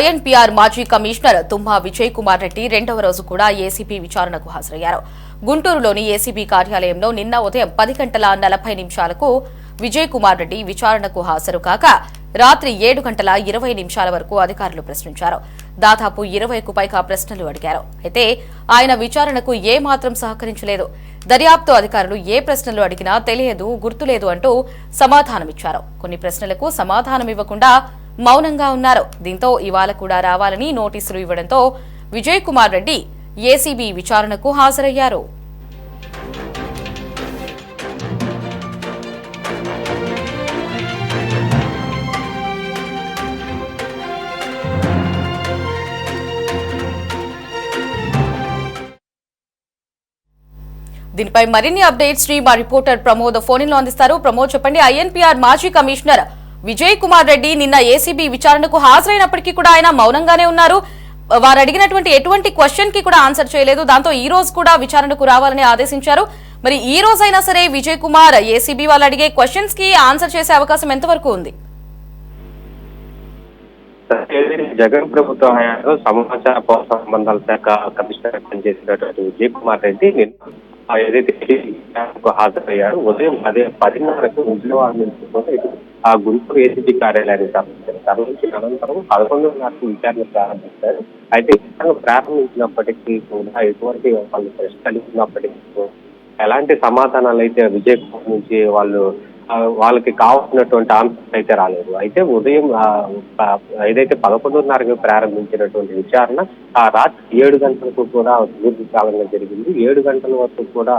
ఐఎన్పీఆర్ మాజీ కమిషనర్ తుమ్మా విజయ్ కుమార్ రెడ్డి రెండవ రోజు కూడా ఏసీబీ విచారణకు హాజరయ్యారు. గుంటూరులోని ఏసీబీ కార్యాలయంలో నిన్న ఉదయం 10:40 విజయ్ కుమార్ రెడ్డి విచారణకు హాజరు కాక రాత్రి 7:20 వరకు అధికారులు ప్రశ్నించారు. దాదాపు 20కు పైగా ప్రశ్నలు అడిగారు. అయితే ఆయన విచారణకు ఏమాత్రం సహకరించలేదు. దర్యాప్తు అధికారులు ఏ ప్రశ్నలు అడిగినా తెలియదు, గుర్తులేదు అంటూ సమాధానమిచ్చారు. కొన్ని ప్రశ్నలకు సమాధానమివ్వకుండా మౌనంగా ఉన్నారు. దీంతో ఇవాళ కూడా రావాలని నోటీసులు ఇవ్వడంతో విజయ్ కుమార్ రెడ్డి ఏసీబీ విచారణకు హాజరయ్యారు. దీనిపై మరిన్ని అప్డేట్స్ ని మా రిపోర్టర్ ప్రమోద్ ఫోన్ లో అందిస్తారు. ప్రమోద్, చెప్పండి. ఐఎన్పీఆర్ మాజీ కమిషనర్ విజయ్ కుమార్ రెడ్డి నిన్న ఏసీబీ విచారణకు హాజరైనప్పటికీ కూడా ఆయన మౌనంగానే ఉన్నారు. వారు అడిగినటువంటి ఎటువంటి క్వశ్చన్ కి కూడా ఆన్సర్ చేయలేదు. దాంతో ఈ రోజు కూడా విచారణకు రావాలని ఆదేశించారు. మరి ఈ రోజైనా సరే విజయ్ కుమార్ ఏసీబీ వాళ్ళు అడిగే క్వశ్చన్స్ కి ఆన్సర్ చేసే అవకాశం ఎంతవరకు ఉంది? జగన్ ప్రభుత్వ హయాంలో సమాచార పౌర సంబంధాల శాఖ కమిషనర్ పనిచేసినటువంటి విజయ్ కుమార్ రెడ్డి ఏదైతే హాజరయ్యారు. ఉదయం 10:10కు విజయవాడ నుంచి ఆ గుంటూరు ఏసీబీ కార్యాలయానికి తరలించిన అనంతరం 11:30కు విచారణ ప్రారంభిస్తారు. అయితే విచారణ ప్రారంభించినప్పటికీ కూడా ఎటువంటి వాళ్ళు ప్రశ్న అడిగినప్పటికీ ఎలాంటి సమాధానాలు అయితే విజయ్ కుమార్ నుంచి వాళ్ళకి కావాల్సినటువంటి ఆన్సర్స్ అయితే రాలేదు. అయితే ఉదయం ఏదైతే 11:30కు ప్రారంభించినటువంటి విచారణ రాత్రి 7 గంటలకు కూడా దీర్ఘకాలంగా జరిగింది. 7 గంటల వరకు కూడా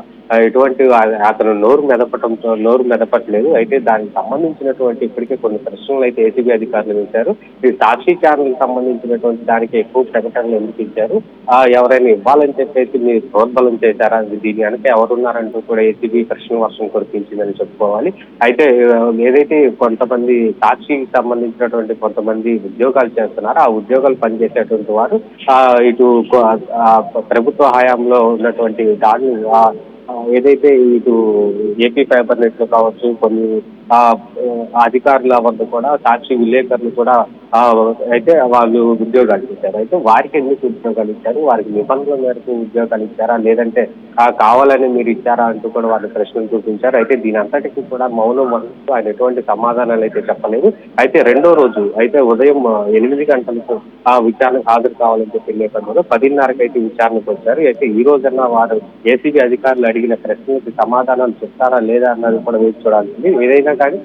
ఎటువంటి అతను నోరు మెదపట్లేదు. అయితే దానికి సంబంధించినటువంటి ఇప్పటికే కొన్ని ప్రశ్నలు అయితే ఏసీబీ అధికారులు వేశారు. ఈ సాక్షి ఛానల్ సంబంధించినటువంటి దానికి ఎక్కువ ప్రకటనలు ఎందుకు ఇచ్చారు, ఎవరైనా ఇవ్వాలని చెప్పేసి మీరు ప్రోద్బలం చేశారా, దీని వెనక ఎవరున్నారంటూ కూడా ఏసీబీ ప్రశ్న వర్షం కురిపించిందని చెప్పుకోవాలి. అయితే ఏదైతే కొంతమంది సాక్షికి సంబంధించినటువంటి కొంతమంది ఉద్యోగాలు చేస్తున్నారో ఆ ఉద్యోగాలు పనిచేసేటువంటి వారు ఇటు ప్రభుత్వ హయాంలో ఉన్నటువంటి దాన్ని ఏదైతే ఇటు ఏపీ ఫైబర్ నెట్ లో కావచ్చు, కొన్ని అధికారుల వద్ద కూడా సాక్షి విలేకరులు కూడా అయితే వాళ్ళు ఉద్యోగాలు ఇచ్చారు. అయితే వారికి ఎందుకు ఉద్యోగాలు ఇచ్చారు, వారికి నిబంధనల మేరకు ఉద్యోగాలు ఇచ్చారా, లేదంటే కావాలని మీరు ఇచ్చారా అంటూ కూడా వాళ్ళు ప్రశ్నలు చూపించారు. అయితే దీని అంతటికీ కూడా మౌనం వహిస్తూ ఆయన ఎటువంటి సమాధానాలు అయితే చెప్పలేదు. అయితే రెండో రోజు అయితే ఉదయం 8 గంటలకు విచారణకు హాజరు కావాలని చెప్పి నేపథ్యంలో 10:30కి అయితే విచారణకు వచ్చారు. అయితే ఈ రోజన్నా వారు ఏసీబీ అధికారులు అడిగిన ప్రశ్నలకు సమాధానాలు చెప్తారా లేదా అన్నది కూడా వేచి చూడాల్సింది. ఏదైనా కానీ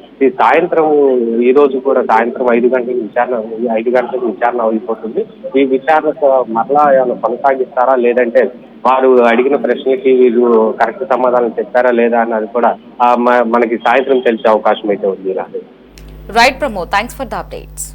ఈ రోజు కూడా సాయంత్రం 5 గంటలకు విచారణ అయిపోతుంది. ఈ విచారణకు మరలా ఏమైనా కొనసాగిస్తారా, లేదంటే వారు అడిగిన ప్రశ్నకి వీళ్ళు కరెక్ట్ సమాధానం చెప్పారా లేదా అన్నది కూడా మనకి సాయంత్రం తెలిసే అవకాశం అయితే ఉంది. Right Pramod, thanks for the updates.